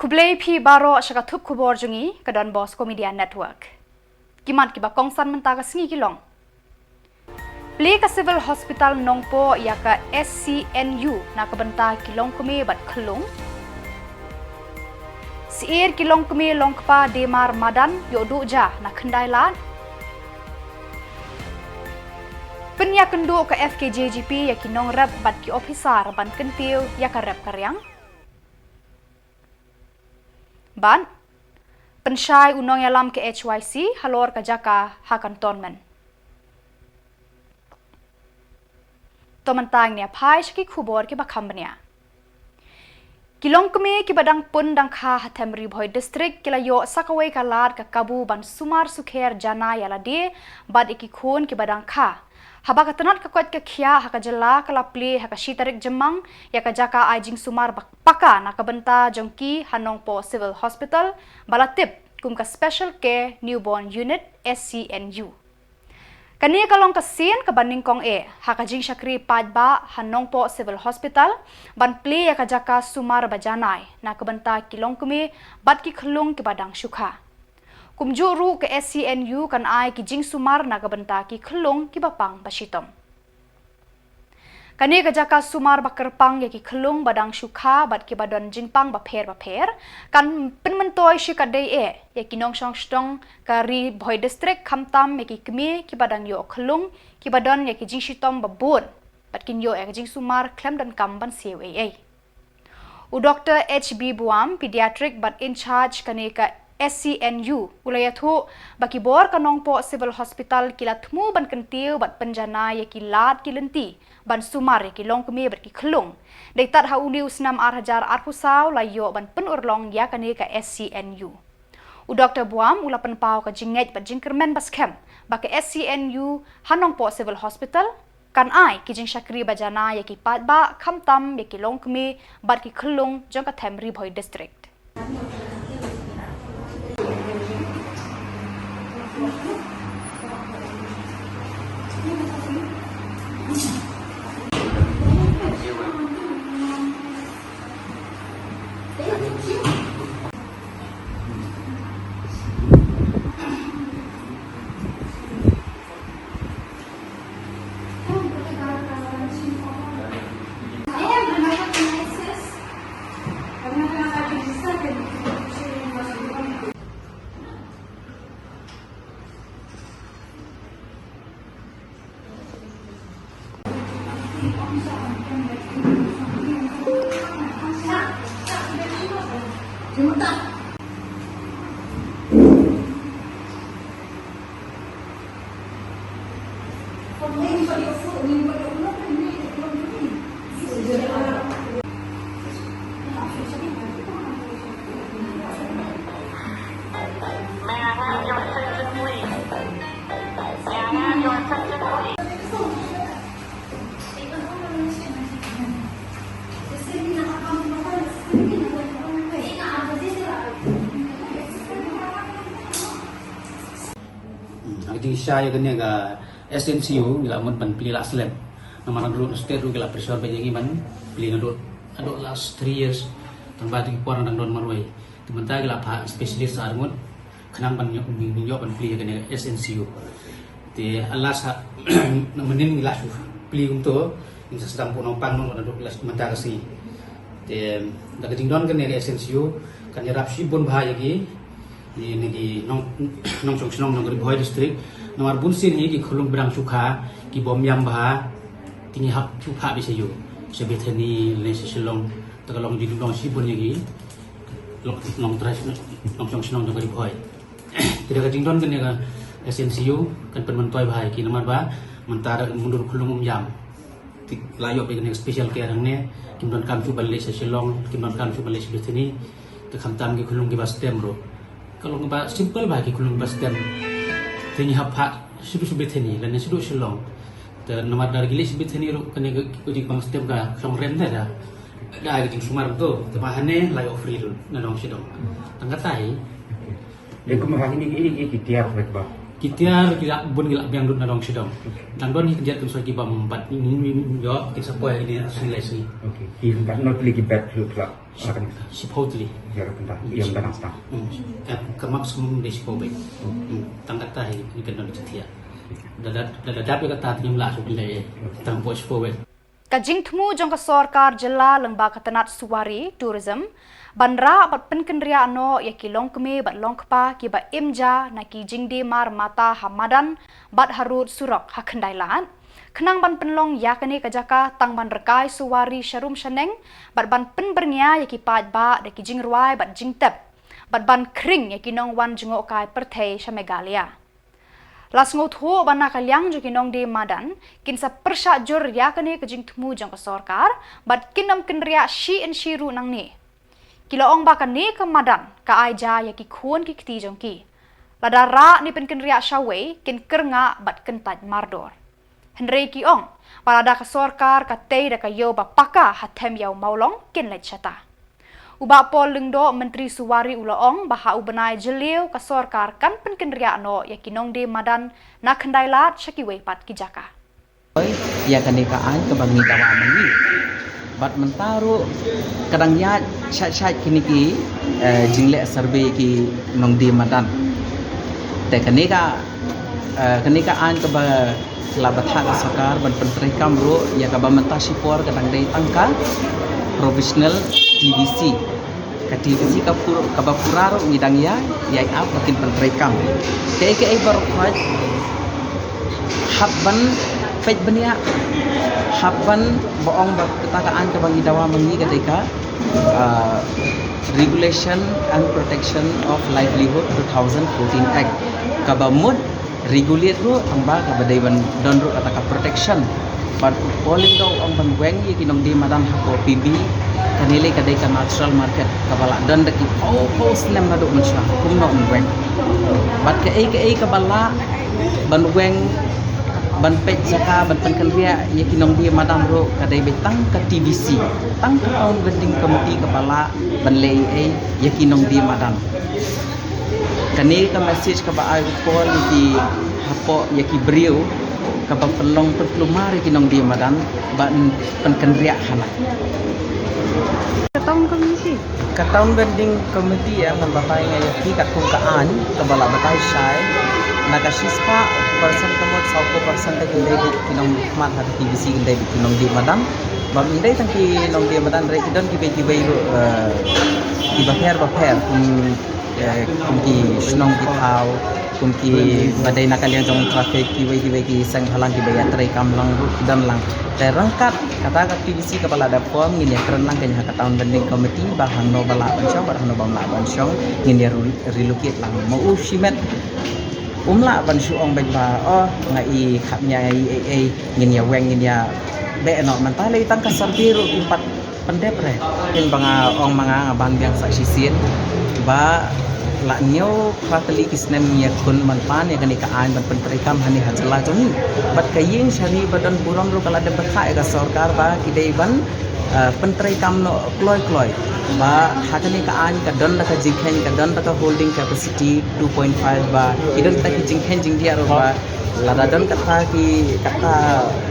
Kublai pi baro shaka thup kubor jungi ka Don Bosco Media Network. Kimat ki ba kongsan mentaga singi kilong. Pli ka Civil Hospital Nongpo ya ka SCNU na kabenta kilong kumi bat khulung. Siir kilong kumi longkpa Demar Madan yodu ja na khendai lan. Penya kendu ka FKJGP ya kinong rep bat ki officer ban kentiu ya ka rep karyang. Ban, pensyai unong yalam ke HYC halor ka jaka hakan tonmen. Tomantang niya pai shaki kubor ki bakam niya. Kilong kami ki badang pun dang kha hatem ribhoy district kilayo sakaway kalad ka kabu ban sumar sukher jana yala de bad iki khun ki badang kha. Haba katanat kakwat ka khia haka jala kalapli haka shitarik jemang ya ka jaka ajing sumar paka na kabenta jongki Hanongpo Civil Hospital balatip kum ka Special Care Newborn Unit SCNU. Kani kalong kasin ka baningkong haka jing syakri padba Hanongpo Civil Hospital ban pli ya ka jaka sumar bajanay na kabenta kilong kumi bat ki khlung ki badang syukha. Kumjuru ke SCNU kan ai ki jing sumar na kabenta ki khlung ki bapang basitom. Kani ka jaka sumar bakerpang ya ki khlung badang syukha bat ki badon jingpang bapher kan penmentoy shikadei ya ki nong shong stong kari boy district khamtam ya ki kmi ki badang yo khlung ki badon ya ki jing shitom babun bat kin yo ya jing sumar klem dan kamban CWA. U Dr. HB Buam pediatric but in charge kani ka SCNU ulayathu baki bor kanongpo Civil Hospital kilatmu ban kentiu bat penjana ya kilat kilenti ban sumar ya kilong kemi bat ki khlung deitat ha uni usnam arhajar arpusau layo ban penurlong ya kani ka SCNU. U Dr. Buam ulapan pau ka jinget bat jingkermen baskem baki SCNU Hanongpo Civil Hospital kan ai ki jing syakri bajana ya ki patba khamtam ya kilong kemi bat ki khlung jong ka Themri Bhoi district. Di saya kena ga SNCU gila mun pan pilih last lab nama dulu state ru gila pressure ba jangi man pilih ngadut aduk last 3 years tambah di puan nang don marwai tementah gila pa specialist armut khenang ban yo pan pilih kena SNCU te alas menin gila su pilih untuk in sedang pun nompang non aduk last mentah kasi te da jing don kena SNCU kan yarap sibun bahaya gi ini di nong chong nong Bhoi district nomor bunsin ini ki khulung berang sukha ki bom yam bha tingi hap sukha bisa yo sebethani le silong tagalong di long sibun yagi long tras nong chong nong Bhoi tidak ka jingdon kan ya SNCU kan penmentoy bha ki nomor ba mentara mundur khulung yam tik layo be kan special care ne kimdon kam chu balle silong kimdon kam chu balle sebethani te khamtam ki khulung ki bastem ro kalau ngebah simple bagi kulung bastem tinggi hapa sudu subeteni dan sudu silong dan nomor dari gilis subeteni ru kene di bang stem ka song rem dah dah gitu sumar tu temahane layo free ru na dong sidong tanggatai yang kemarin ini tiap baik bah Kita bun gila biang dut nadong sidong. Dang don kerja tu soal kibam 4 ini yo kita poin ini nilai sini. Okey. Ki not lagi bet pula. Supposedly. Ya pentah. Yang tanah stang. Kemak semua di Sipobek. Tangkat tahi ini kan don cetia. Dapat kata timlah subilai tang pos Sipobek. Kajing temu jong ka sarkar jela lengba katanat suwari tourism bandra bat penkendria no ya kilong keme bat long kpa ki ba imja na ki jingde mar mata hamadan bat harut surok hakendailan kenang ban penlong ya kene kajaka tang ban rekai suwari syarum shaneng bat ban penbernia ya ki pat ba de ki jingruai bat jingtep bat ban kring ya ki nong wan jengok kai perthei shamegalia Las ngot ho bana kalyang jo kinong de madan kinsa persha jor ya kane kajing temu jang ka sarkar bat kinam kinria shi en shiru nang ni kilaong ba kane ka madan ka aija ya ki khon ki kti jong ki ladara ni pen kinria shawe kin kernga bat kentaj mardor henry ki ong parada ka sarkar ka tei da ka yo ba paka hathem yaw maulong kin let chata Uba Pol Lengdo Menteri Suwari Ulaong baha ubenai jeliu ka sarkar kan penkendria no ya kinong de madan na kendailat syakiwe pat kijaka. Ya kenekaan ke bangi tawa mengi. Bat mentaru kadang ya syat-syat kini ki jingle survey ki nong de madan. Te kenekaan ke ba labat hak sakar ban penteri kamro ya ka ba mentasipor kadang dei tangka profesional TVC ka TVC ka bapuraro ngidang ya ap makin penrekam ke baru kuat habban pej benia habban boong ba ketakaan ka bangi dawa mengi ketika Regulation and Protection of Livelihood 2014 Act ka bamud regulate ro tamba ka badaiban don ro kata protection but polling daw ang banweng yi kinong di madam hako PB kanili kadai ka natural market kabala dan daki post nem na do mansya hukum no banweng but ka kabala banweng ban pej jaka ban penkenria yi kinong di madam ro kadai betang ka TBC tang ka taun vending committee kabala ban lei yi kinong di madam kanili ka message ka ba ay pol ki hapo yi ki brio kapag pelong perlumari kinong di madan ban penkendria hana kataun vending committee yang membapai ngayaki katung kaan kabala batay syai nakasispa persen kamot 10% ta kinday kinong mat hat TBC kinday kinong di madan bam inday tang kinong di madan re idon kibay baper kum ki snong ki thau kum ki badai nakalian jong traffic ki sang halang ki bayat trai kam lang dan lang terangkat kata TBC kepala dapom ngin ya keren lang kanya kataun vending committee bahan no bala bansong bahan no bamla bansong ngin ya relocate lang mau shimet umla bansu ong baik ba ngai khapnya ngin ya weng ngin ya be no mentale tang kasarbiru empat pendepre in banga ong mga ban biang saksisin ba la nyo fatali kisnem ya kun manpan ya kanikaan ban penterikam hani hajala joni bat kaying shani badan buram ro kala de batha ga sarkar ba kidai ban penterikam no kloi ba hakanikaan ka don ka jingkhen ka don ka holding capacity 2.5 ba idon ta jingkhen jingdia ro ba ladadon kata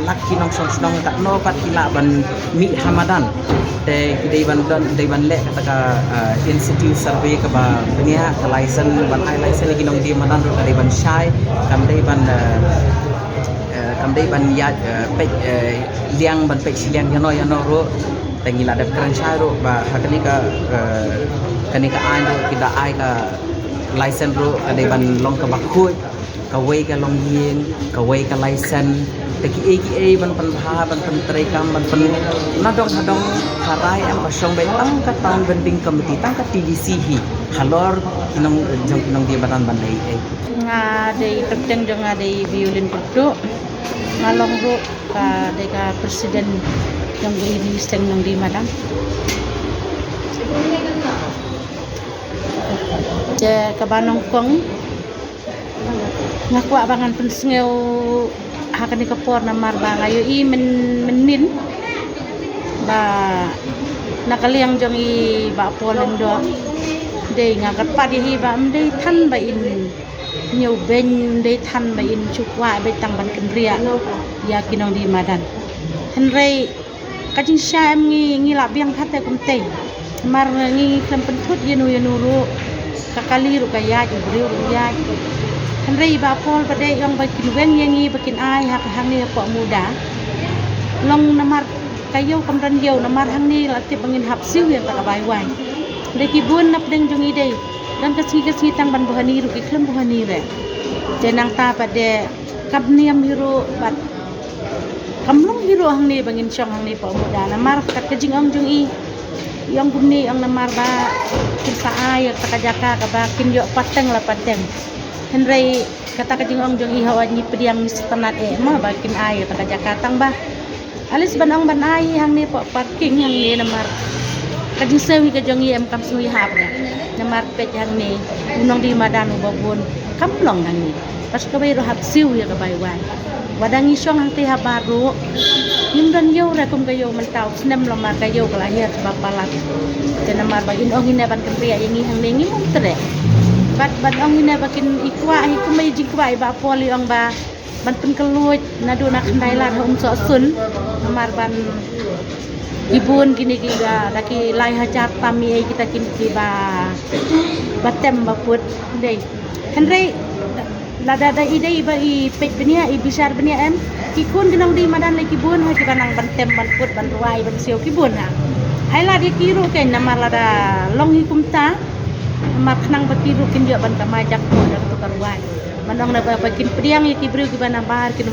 laki nong song kat no pat kila ban mi hamadan te kidai ban le kata ka institute survey ka ba benia ka license ban ai license lagi nong di madan ro kidai ban syai kam dai ban ya pe liang ban pe liang yano ro tengila ada kran syai ro ba hakani ka an ro kita ai ka license ro kidai ban long ka bakhui kawai ka long yin kawai ka license teki ban penha ban penterikam ban pen nadong karai am pasong betang ka taun vending committee tang ka TDC hi halor kinong di batan ban dai nga dei terteng jong nga dei violin perdo ngalong ro ka dei ka presiden jong ini steng nang di madam je kabanong kong ngakwa bangan pensengeu hakan ni kapor na marba ngayo menin ba nakaliang jong ba polen do de ngakat pa di ba am de tan ba in nhiều bên đây thăn mà in chụp qua bên tăng ban kinh ria ya kinong di madan henry kajing sha em ngi la biang khat kum te mar ngi kam pentut yenu ru kakali ru kaya ibri ru ya henry ba pol pada yang bakin wen yangi bakin ai hak hang ni po muda long namar kayo kamran yo namar hang ni latip angin hap siu yang tak bai wai de kibun nap deng jong ide dan kesini tang ban buhani ru iklam buhani re jenang ta pada kabniam hiru bat kamlong hiru hang ni bangin syong hang ni po muda namar kat kejing ong jong i yang gumni ang namar ba kinsa ay takajaka ka ba kinyo pateng la pateng henry kata kejing ong jong i hawa ni pediang ni setanat ma ba kin ay takajaka tang ba alis ban ong ban ay hang ni po parking hang ni namar kajing sewi ka jong i am kam sui hap ya namar pet hang ni unong di madan ubabun kamlong hang ni pas ka bay ro hap siu ya ka bay wan wadang isyong hang tiha baru yung dan yo ra kum kayo mentau snem lo mar kayo kala ya bapalat jana mar bagin ong ina ban kempria yang hang ni ngi mum tre bat ong ina bakin ikwa hi kum mai jikwa ba poli ong ba ban pen keluit nadu nak ndai la hom so sun mar ban ibun kini kita daki lai hajar tami kita kini ba batem baput dei henry lada ide iba i pet benia i bisar benia em kikun kinong di madan lagi kibun ha kibanang bantem banput ban ruai ban siu kibun ha hai la di kiru ken namar lada long hikum ta namar khnang batiru kin jo ban kamajak ko da to karwai manong na ba kin priang i kibru kibana bahar kin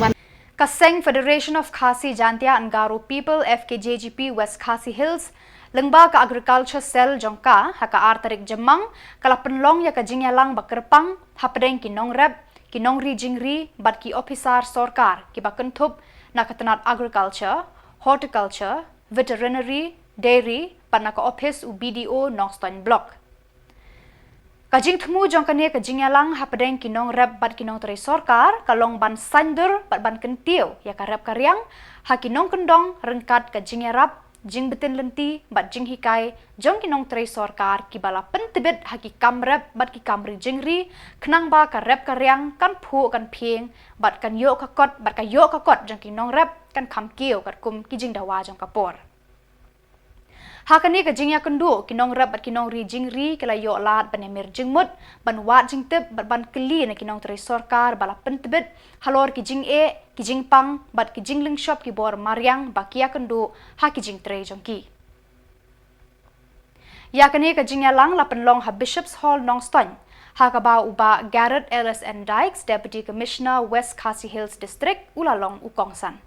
Kaseng Federation of Khasi Jantia and Garo People FKJGP West Khasi Hills lengba ka agriculture cell jongka haka artarik jemang kala penlong ya ka jingyalang bakerpang hapdeng kinong rep kinong ri jingri bat ki officer sorkar ki bakentup na katanat agriculture horticulture veterinary dairy pat na ka office u BDO Nongstoin block kajing thmu jongkane kajingyalang hapdeng kinong rep bat kinong trai sorkar kalong ban sandur bat ban kentiu ya ka rep karyang ha kinong kendong rengkat kajingyarap jing betin lenti bat jing hikai jong kinong trai sorkar ki bala pentibet ha ki kam rep bat ki kamri jingri khnang ba ka rep karyang kan phu kan phieng bat kan yo ka kot bat ka yo ka kot jong kinong rep kan kham kiu kat kum ki jing dawa jong kapor hakani ka jingya kendu kinong rap bat kinong ri jingri kala yo lat banemir jingmut ban wat jingtep bat ban keli na kinong tre sorkar bala pentebet halor ki jing e ki jing pang bat ki jingling shop ki bor maryang bakia kendu ha ki jing tre jongki yakani ka jingya lang la penlong ha bishops hall Nongstoin ha ka ba uba Garrett Ellis and Dykes Deputy Commissioner West Khasi Hills District ulalong ukongsan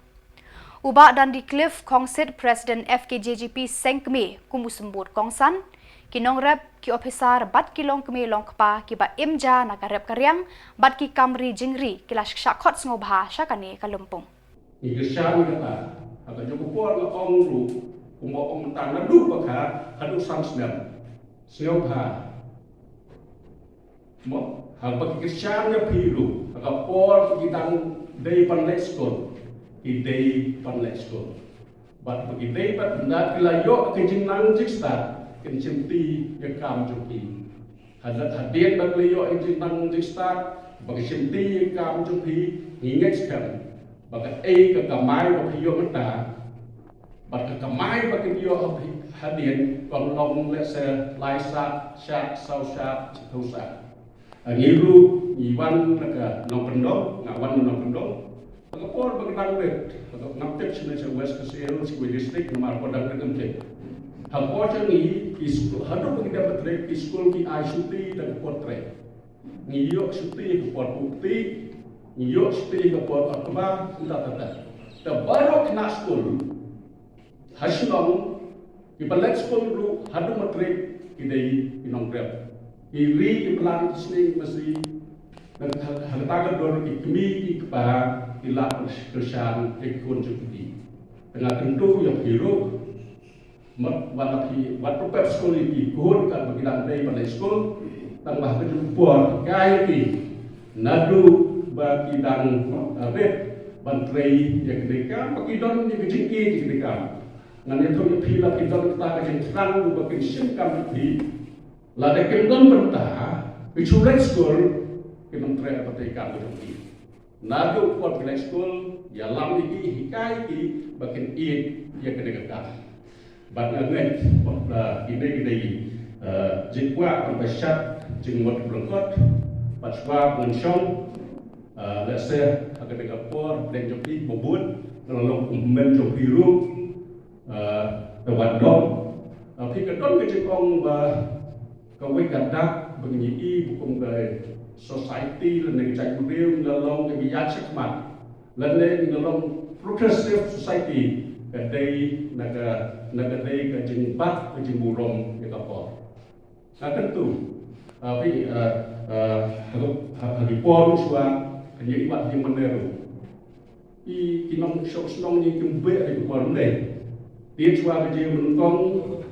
Uba dan di Cliff Kongsit President FKJGP Sengkme kumusembut Kongsan kinong rep ki officer bat kilong kme long kpa ki ba imja na ka rep karyang bat ki kamri jingri kila shakot ngobha shakane kalumpung ni geshawi kata aga joko por la ong ru kumo ong tang na du baka hadu sam snam siobha mo hal baki geshawi piru aga por ki tang dei pan leskon idei pan leksko bat bagi idei pat ndak layo kenjing nang jiksta kenjing ti ya kam joki hadat hadiat bag layo kenjing nang jiksta bagi simti ya kam joki nginget sekali bagi ka kamai bagi yo mata bat ka kamai bagi yo hadiat kon long lese laisa syak sau syak tusa ngiru iwan naga nong pendok ngawan nong pendok Kapor bagi nanglet, atau ngaptek sebenarnya West Khasi Hills District nomor podang ngaptek. Hapor ni iskul, hadu bagi dapat trek iskul ki ICT dan portrait. Ngiyok suti kapor bukti, ngiyok suti kapor akba, tata. Terbaru kena skul, hasilong ibalat skul dulu hadu matrek idei inong grab. Iri ibalat sini masih dan hal-hal dorong ikmi ikpa ilah kerjaan ekon cukupi. Tengah tentu yang hero, wat prepare school ini ikut kan bagian dari pada school, tambah kejumpuan kaya ini nadu bagi dan red bantrai yang kedekam bagi don yang kejengki yang kedekam. Ngan itu yang pila kita kita kejeng terang bagi simkam di lada kendon bertah, biculai school Kementerian Pendidikan Tinggi. Nadu Port Black School ya lam iki hikai ki bakin iit ya kedegakan. Bangangan ide jikwa bersat jenggot berengkot paswa mensyong let's say kedegakan Port dan joki bobot ngelong men joki ru tewat dom phi kedon ke jekong ba kawai kadak benyi bukum ke society lần này chạy một điều là lòng cái giá trị mặt lần này là lòng progressive society cái đây là cái đây cái trình bắt cái trình bù rồng cái cặp bò tentu vì cái bò lúc xưa cái những bạn yang meneru cái nông nông như cái bể cái bò lúc này dia cua kerja menungkong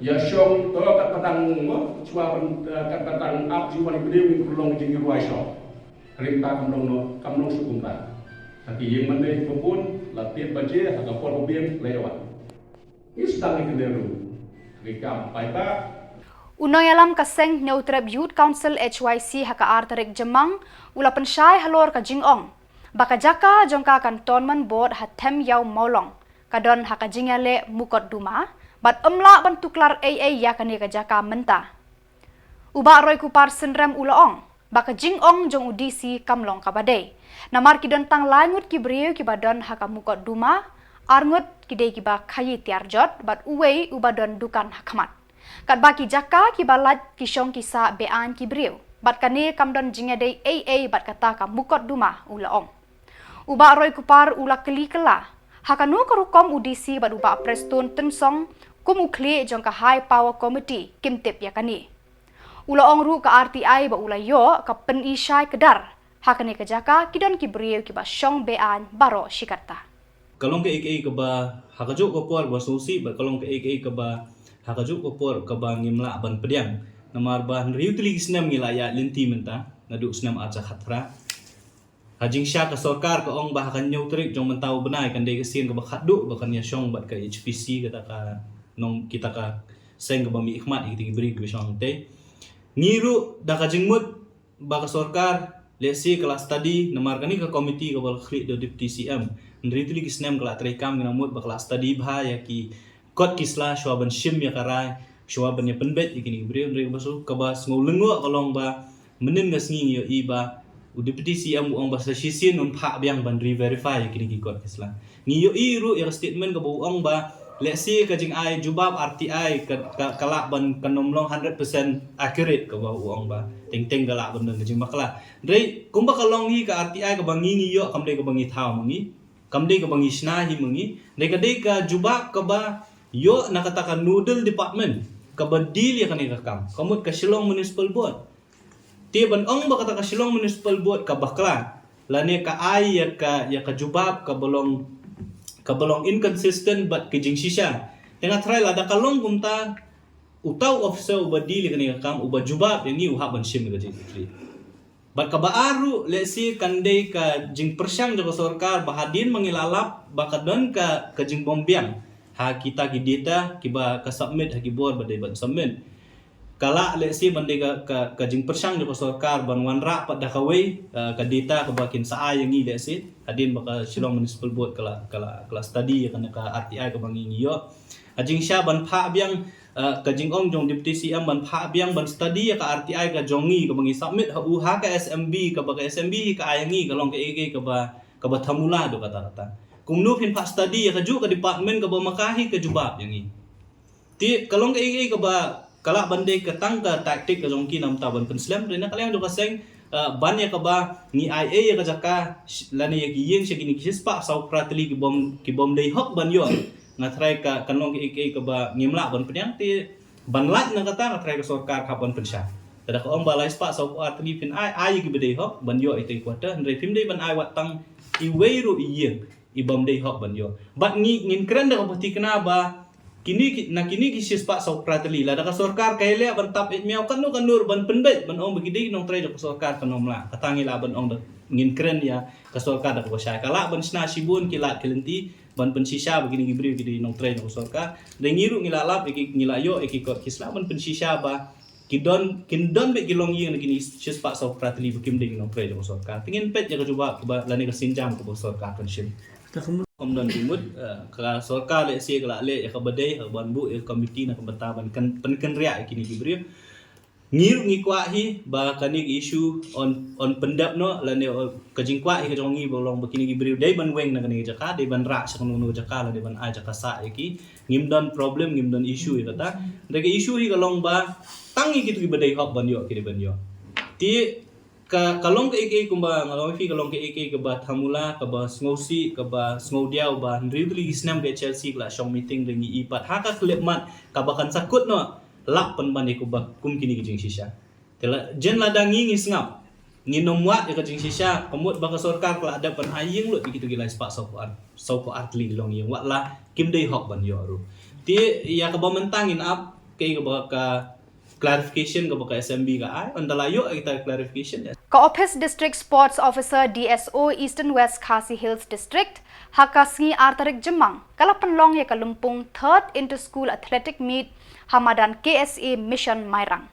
ya syong kalau kat patang cua kat patang up jiwa ni dia mengulung jengi ruai syong kereta kamnong sukum ta tapi yang mana pun latihan baca agak pol biang lewat ini sedang dikeneru rekam paita Unoy alam kaseng Neutreb Youth Council HYC haka artarik jemang ula pensyai halor ka jingong baka jaka jongka kantonman board hatem yaw maulong kadon haka jingale mukot duma bat emla ban tuklar AA ya kani ka jaka menta uba roy kupar senrem ulaong baka jingong jong udisi kamlong kabadai namar kidon tang langut ki brieu ki badon haka mukot duma arngut kidei ki ba khayi tiarjot bat uwei ubadon dukan hakamat kat baki jaka ki balat ki syong kisa bean ki brieu bat kani kamdon jingade AA bat kata ka mukot duma ulaong uba roy kupar ula keli kela hakanu karukom udisi bat uba prestun tensong kumukli jong ka high power committee kimtip yakani ulaong ru ka RTI ba ula yo ka pen isai kedar hakani ka jaka kidon ki brieu ki ba syong bean baro shikarta kalong ke ek ke ba hakajuk ko por ba susi ba kalong ke ek ke ba hakajuk ko por ka ba ngimla ban pediang namar ba riutli snam ngilaya linti menta nadu snam acha khatra hajing sya ka sarkar ka ong ba kan neutrik jong mentau benai kan dei kesin ka ba khadu ba kan ya syong bat ka HPC kata ka nong kita ka seng ka ba mi ikhmat iki beri ka syong te ngiru da ka jingmut ba ka sarkar lesi kelas study namar kani ka komiti ka bal khri do deputy CM nritli kisnem kala trekam ngamut ba kelas study bha ya ki kot kisla shwaban shim ya karai shwaban ya penbet ikini beri nri basu ka ba ngolengwa kalong ba menin ngasngi yo i ba deputy CM uang bahasa sisin pha biang ban verify kini ki kot kisla ngi yo i ru ya statement ka uang ba lesi ka jing ai jubab RTI kala ban kanomlong 100% accurate ka ba uang ba teng galak ban jing bakla dei kumba kalong hi ka RTI ka bangi ngi yo kamde ka bangi thau mangi kamde ka bangi sna hi mangi dei ka jubab ka ba yo nakatakan noodle department ka ba deal ya kani ka kam kamut ka Shillong Municipal Board tiban ong ba kata ka Shillong Municipal Board ka bakla lani ka ai ya ka jubab ka balong inconsistent but kijing shisha tengah try la da kalong kumta utau officer uba dili kani ka kam uba jubab yani uha ban shim ka jitri bat ka baaru lesi kandei ka jing persyang jaga sarkar bahadin mengilalap bakadon ka jing bombiang ha kita ki data ki ba ka submit ha ki board badai ban submit kala lesi mandi ka jing persyang jaga sarkar ban wanra pat da kawai ka data ka bakin sa ayangi lesi adin baka Shillong Municipal Board kala study kan ka RTI ka bangi yo ajing sya ban pha biang ka jing ong jong deputy CM ban pha biang ban study ka RTI ka jongi ka bangi submit ha uha ka SMB ka baka SMB ka ayangi ka long ka ege ka ba thamula do kata kumnu phin pha study ka ju ka department ka ba makahi ka jubab yangi ti kalong ka ege ka ba kala bandai ka tang ka taktik ka jong ki nam ta ban penslam rena kala do ka seng ban ya ka ba ni IA ya ka jaka lani ya ki yeng sya kini kispa sau pratli ki bom dei hok ban yo ngatrai ka kanong ki ka ba ngimla ban penyang ti ban lat na kata ngatrai ka sarkar ka ban pensya tada ka ong balai spa sau pratli pin ai ki bedei hok ban yo itai kwata ndrei pim dei ban ai wat tang i weiru i yeng i bom dei hok ban yo bat ngin kren da ka pati kena ba kini ki sispa sau pratli la da ka sarkar kaile ban tap it miao kan nur ban penbet ban ong begide nong trai da ka sarkar kanom la katangi la ban ong da ngin kren ya ka sarkar da ka syai kala ban sna sibun kilat kelenti ban pensisha begini gibri gidi nong trai da ka sarkar da ngiru ngilalap iki ngilayo iki kot kisla ban pensisha ba kindon be kilong yeng gini sis pak so pratli bukim ding no pre jong sorkar tingin pet ya coba ke lani ke sinjam ke sorkar pension Komdon timut ka sorkar le si kala le ya ka badai ka banbu ya komiti na kembataban kan penken ria kini diberi ngir ngikwa hi ba kanik issue on pendap no lani kajingkwa hi kajongi bolong begini diberi dai ban weng na kani jaka dai ban ra sa kono jaka la dai ban aja kasa iki ngimdon problem ngimdon issue ya kata dai issue hi kalong ba tangi gitu badai hok ban yo kiri ban yo ti kalong ke ek kumba ngalong fi kalong ke ek ke ba thamula ke ba sngosi ke ba snodiau ba ndri isnam ke Chelsea la shong meeting dengi ipat haka klepmat ka ba kan sakut no lak pen ban ku ba kum kini jing shisha tela jen ladangi ngisngap nginomwat ya jing shisha kemut ba ka sorkar kala ada pan aying lu gitu gila spak so ko atli long yang wat la kim dei hok ban yo ru ti ya ka ba mentangin up ke ba ka clarification ke baka SMB ka ai andala yo kita clarification ya Ka Office District Sports Officer DSO Eastern West Khasi Hills District Hakasngi Artarik Jemang kala penlong ya kalumpung 3rd Inter-School Athletic Meet Hamadan KSA Mission Mairang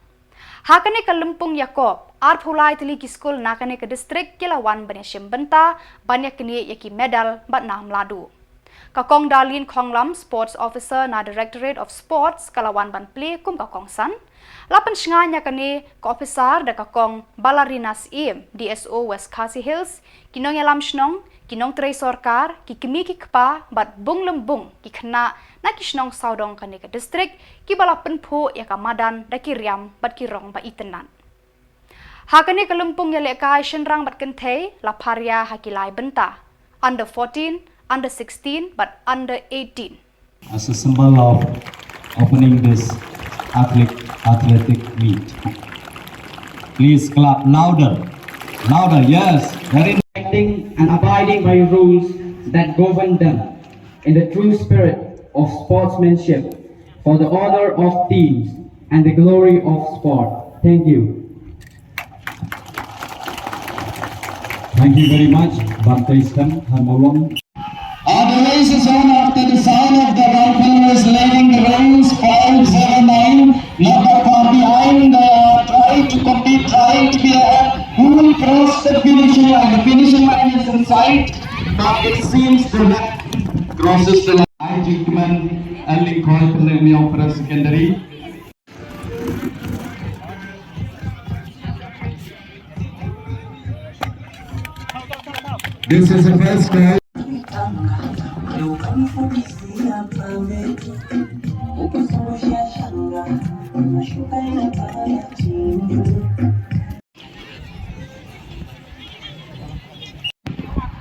Hakane kalumpung Yakob Arphulai tili ki school nakane ke district kilawan banyak benta banyak kini yaki medal bat nam ladu Kakong Darlene Konglam Sports Officer na Directorate of Sports kalawan ban play kum kakong san lapan senganya kini ke officer da kakong Balarinas Im DSO West Khasi Hills kinong yalam snong kinong trei sorkar ki kemi ki kpa bat bung lembung ki kena na ki snong saudong kani ke district ki balapan pho ya kamadan da ki riam bat ki rong ba itenan hakane kalumpung ya le ka shenrang bat kentei la paria hakilai benta under 14 under 16 but under 18 as a symbol of opening this athletic meet. Please clap louder, yes, very respecting and abiding by rules that govern them in the true spirit of sportsmanship for the honor of teams and the glory of sport. Thank you. Thank you very much, Baptistan Hamolong. The race is on after the sound of the rifle is leading the race 579, not that far behind, trying to compete, trying to be ahead. Who will cross the finishing line? The finishing line is in sight, but it seems to have crosses the line. I, Jinkman, and Lincoln, Millennium Opera Secondary. This is the first time.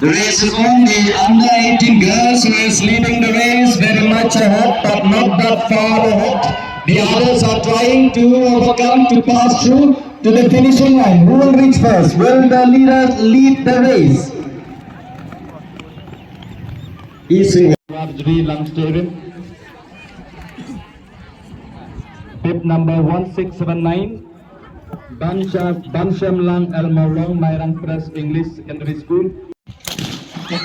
The race is on. The under 18 girls who is leading the race very much ahead, but not that far ahead. The others are trying to overcome to pass through to the finishing line. Who will reach first? Will the leader lead the race? Easy. Bib number 1679, Bansham Lang El Maulong, Mairang Press English Secondary School. The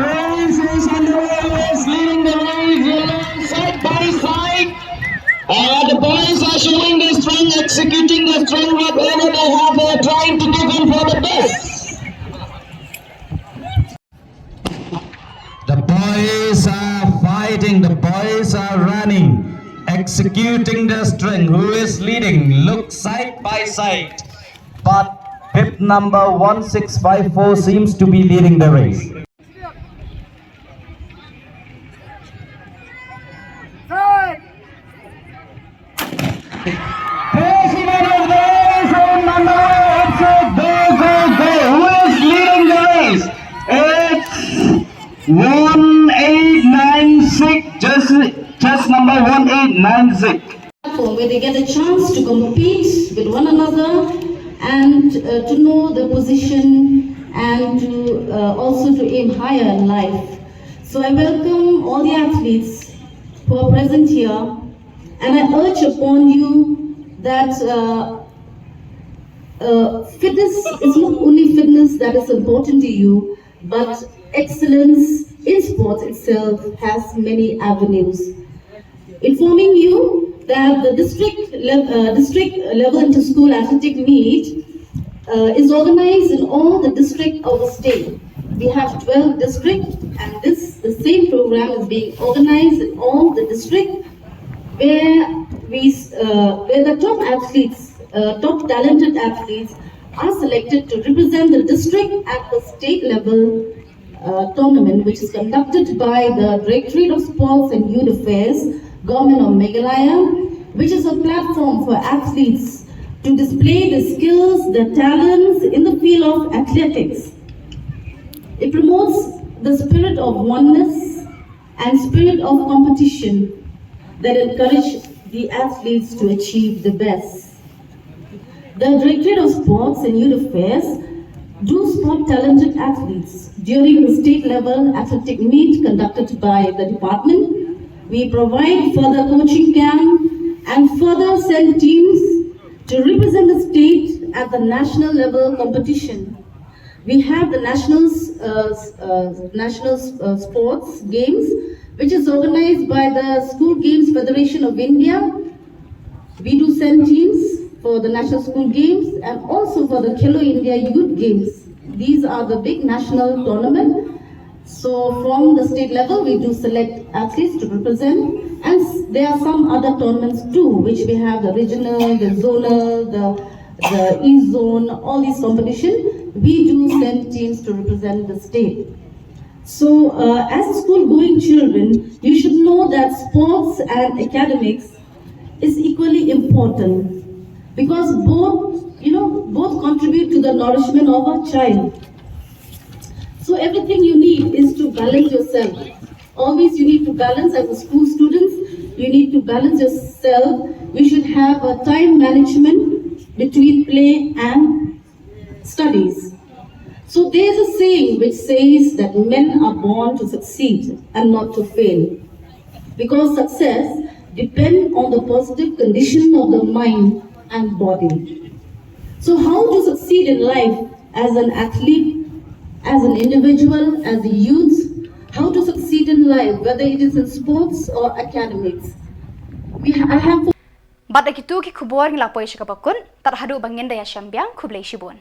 race is underway. Is leading the race side by side. The boys are showing their strength, executing their strength, whatever they have. They are trying to give in for the best. The boys are fighting, the boys are running, executing their strength. Who is leading? Look side by side. But Bib number 1654 seems to be leading the race. Who is leading the race? It's 1896, just number 1896. Where they get a chance to compete with one another and to know the position and to also to aim higher in life. So I welcome all the athletes who are present here, and I urge upon you that fitness is not only fitness that is important to you, but excellence in sports itself has many avenues. Informing you that the district level inter-school athletic meet is organized in all the districts of the state. We have 12 districts, and the same program is being organized in all the districts where the top athletes, top talented athletes are selected to represent the district at the state level tournament, which is conducted by the Directorate of Sports and Youth Affairs, Government of Meghalaya, which is a platform for athletes to display the skills, the talents in the field of athletics. It promotes the spirit of oneness and spirit of competition that encourage the athletes to achieve the best. The Directorate of Sports and Youth Affairs do spot talented athletes during the state level athletic meet conducted by the department. We provide further coaching camp and further send teams to represent the state at the national level competition. We have the national sports games, which is organized by the School Games Federation of India. We do send teams for the National School Games and also for the Khelo India Youth Games. These are the big national tournaments. So from the state level, we do select athletes to represent, and there are some other tournaments too, which we have the regional, the zonal, the E-zone, all these competitions. We do send teams to represent the state. So as school-going children, you should know that sports and academics is equally important, because both contribute to the nourishment of a child. So everything you need is to balance yourself. Always you need to balance as a school student. You need to balance yourself. You should have a time management between play and studies. So there's a saying which says that men are born to succeed and not to fail, because success depends on the positive condition of the mind and body. So how to succeed in life as an athlete, as an individual, as a youth, how to succeed in life, whether it is in sports or academics. I have Badak itu ki kubor ngila poy shikapakun, tarhadu bangin daya syambiang kublai shibun.